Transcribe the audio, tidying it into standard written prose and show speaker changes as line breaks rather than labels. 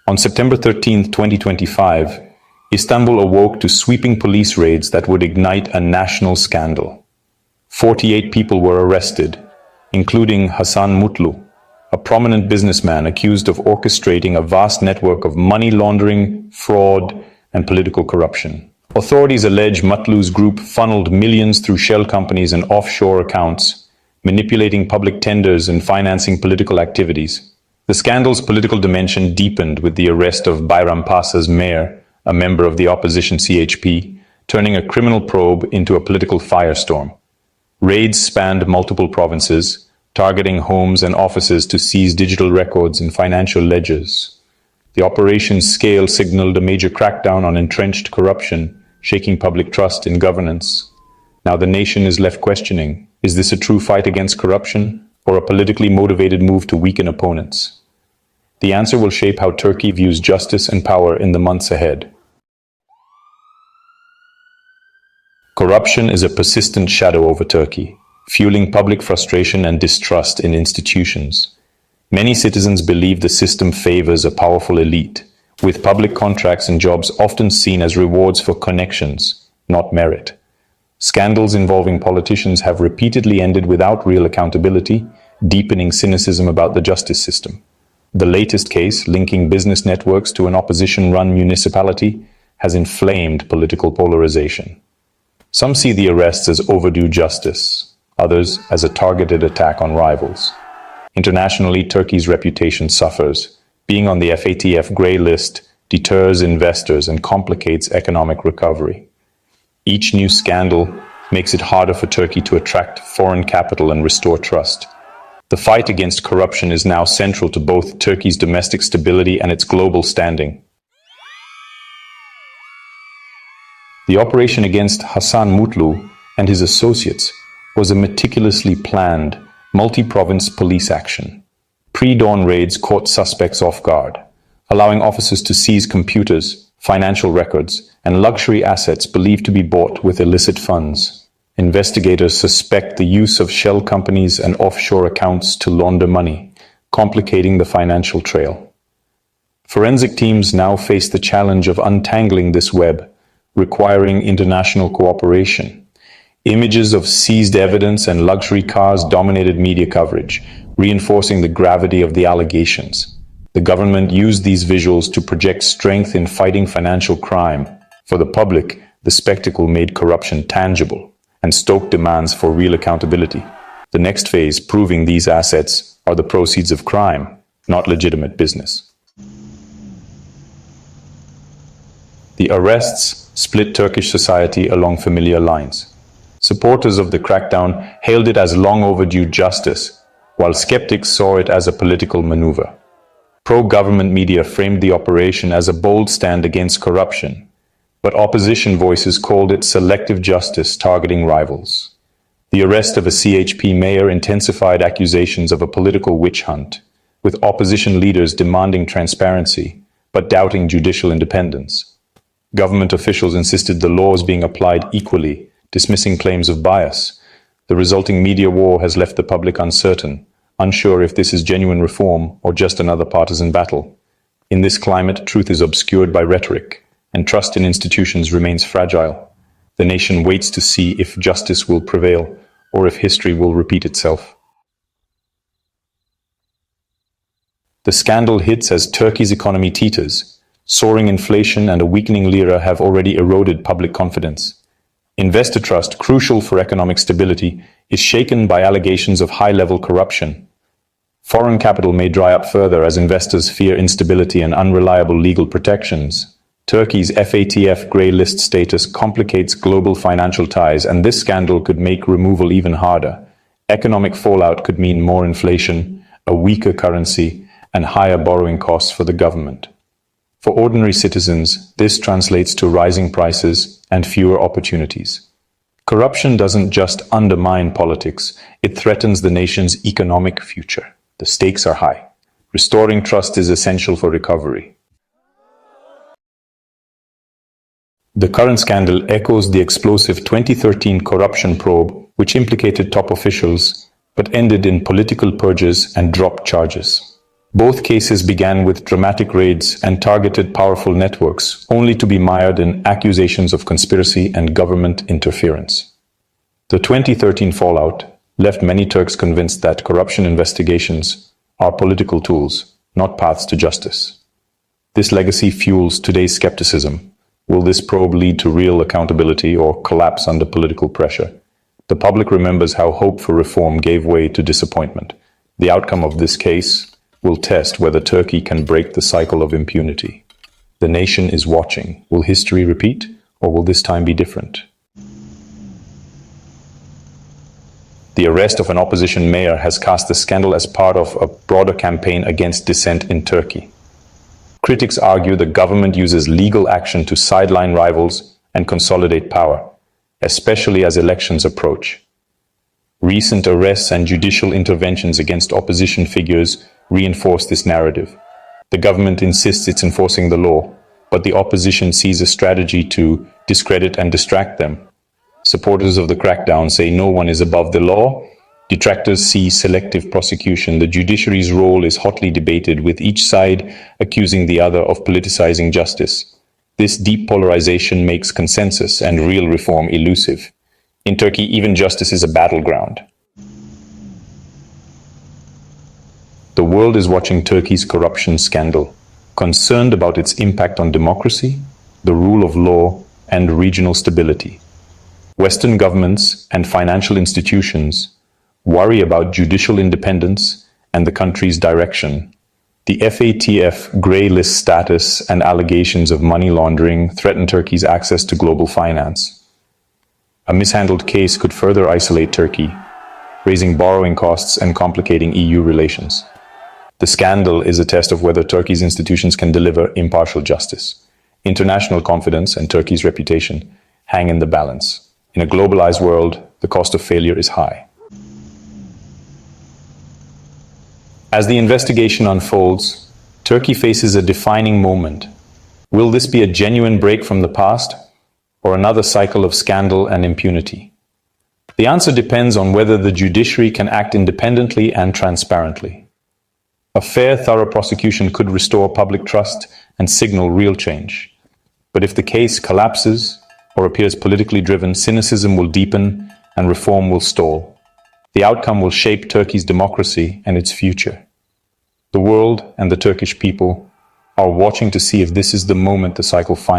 On September 13, 2025, Istanbul awoke to sweeping police raids that would ignite a national scandal. 48 people were arrested, including Hasan Mutlu, a prominent businessman accused of orchestrating a vast network of money laundering, fraud, and political corruption. Authorities allege Mutlu's group funneled millions through shell companies and offshore accounts, manipulating public tenders and financing political activities. The scandal's political dimension deepened with the arrest of Bayrampaşa's mayor, a member of the opposition CHP, turning a criminal probe into a political firestorm. Raids spanned multiple provinces, targeting homes and offices to seize digital records and financial ledgers. The operation's scale signaled a major crackdown on entrenched corruption, shaking public trust in governance. Now the nation is left questioning, is this a true fight against corruption, or a politically motivated move to weaken opponents? The answer will shape how Turkey views justice and power in the months ahead. Corruption is a persistent shadow over Turkey, fueling public frustration and distrust in institutions. Many citizens believe the system favors a powerful elite, with public contracts and jobs often seen as rewards for connections, not merit. Scandals involving politicians have repeatedly ended without real accountability, deepening cynicism about the justice system. The latest case, linking business networks to an opposition-run municipality, has inflamed political polarization. Some see the arrests as overdue justice, others as a targeted attack on rivals. Internationally, Turkey's reputation suffers. Being on the FATF grey list deters investors and complicates economic recovery. Each new scandal makes it harder for Turkey to attract foreign capital and restore trust. The fight against corruption is now central to both Turkey's domestic stability and its global standing. The operation against Hasan Mutlu and his associates was a meticulously planned, multi-province police action. Pre-dawn raids caught suspects off guard, allowing officers to seize computers, financial records, and luxury assets believed to be bought with illicit funds. Investigators suspect the use of shell companies and offshore accounts to launder money, complicating the financial trail. Forensic teams now face the challenge of untangling this web, requiring international cooperation. Images of seized evidence and luxury cars dominated media coverage, reinforcing the gravity of the allegations. The government used these visuals to project strength in fighting financial crime. For the public, the spectacle made corruption tangible and stoked demands for real accountability. The next phase, proving these assets are the proceeds of crime, not legitimate business. The arrests split Turkish society along familiar lines. Supporters of the crackdown hailed it as long overdue justice, while skeptics saw it as a political maneuver. Pro-government media framed the operation as a bold stand against corruption, but opposition voices called it selective justice targeting rivals. The arrest of a CHP mayor intensified accusations of a political witch hunt, with opposition leaders demanding transparency, but doubting judicial independence. Government officials insisted the laws being applied equally, dismissing claims of bias. The resulting media war has left the public uncertain, unsure if this is genuine reform or just another partisan battle. In this climate, truth is obscured by rhetoric, and trust in institutions remains fragile. The nation waits to see if justice will prevail or if history will repeat itself. The scandal hits as Turkey's economy teeters. Soaring inflation and a weakening lira have already eroded public confidence. Investor trust, crucial for economic stability, is shaken by allegations of high-level corruption. Foreign capital may dry up further as investors fear instability and unreliable legal protections. Turkey's FATF grey list status complicates global financial ties, and this scandal could make removal even harder. Economic fallout could mean more inflation, a weaker currency, and higher borrowing costs for the government. For ordinary citizens, this translates to rising prices and fewer opportunities. Corruption doesn't just undermine politics, it threatens the nation's economic future. The stakes are high. Restoring trust is essential for recovery. The current scandal echoes the explosive 2013 corruption probe, which implicated top officials, but ended in political purges and dropped charges. Both cases began with dramatic raids and targeted powerful networks, only to be mired in accusations of conspiracy and government interference. The 2013 fallout left many Turks convinced that corruption investigations are political tools, not paths to justice. This legacy fuels today's skepticism. Will this probe lead to real accountability or collapse under political pressure? The public remembers how hope for reform gave way to disappointment. The outcome of this case will test whether Turkey can break the cycle of impunity. The nation is watching. Will history repeat, or will this time be different? The arrest of an opposition mayor has cast the scandal as part of a broader campaign against dissent in Turkey. Critics argue the government uses legal action to sideline rivals and consolidate power, especially as elections approach. Recent arrests and judicial interventions against opposition figures reinforce this narrative. The government insists it's enforcing the law, but the opposition sees a strategy to discredit and distract them. Supporters of the crackdown say no one is above the law. Detractors see selective prosecution. The judiciary's role is hotly debated, with each side accusing the other of politicizing justice. This deep polarization makes consensus and real reform elusive. In Turkey, even justice is a battleground. The world is watching Turkey's corruption scandal, concerned about its impact on democracy, the rule of law, and regional stability. Western governments and financial institutions worry about judicial independence and the country's direction. The FATF grey list status and allegations of money laundering threaten Turkey's access to global finance. A mishandled case could further isolate Turkey, raising borrowing costs and complicating EU relations. The scandal is a test of whether Turkey's institutions can deliver impartial justice. International confidence and Turkey's reputation hang in the balance. In a globalized world, the cost of failure is high. As the investigation unfolds, Turkey faces a defining moment. Will this be a genuine break from the past, or another cycle of scandal and impunity? The answer depends on whether the judiciary can act independently and transparently. A fair, thorough prosecution could restore public trust and signal real change. But if the case collapses or appears politically driven, cynicism will deepen and reform will stall. The outcome will shape Turkey's democracy and its future. The world and the Turkish people are watching to see if this is the moment the cycle finally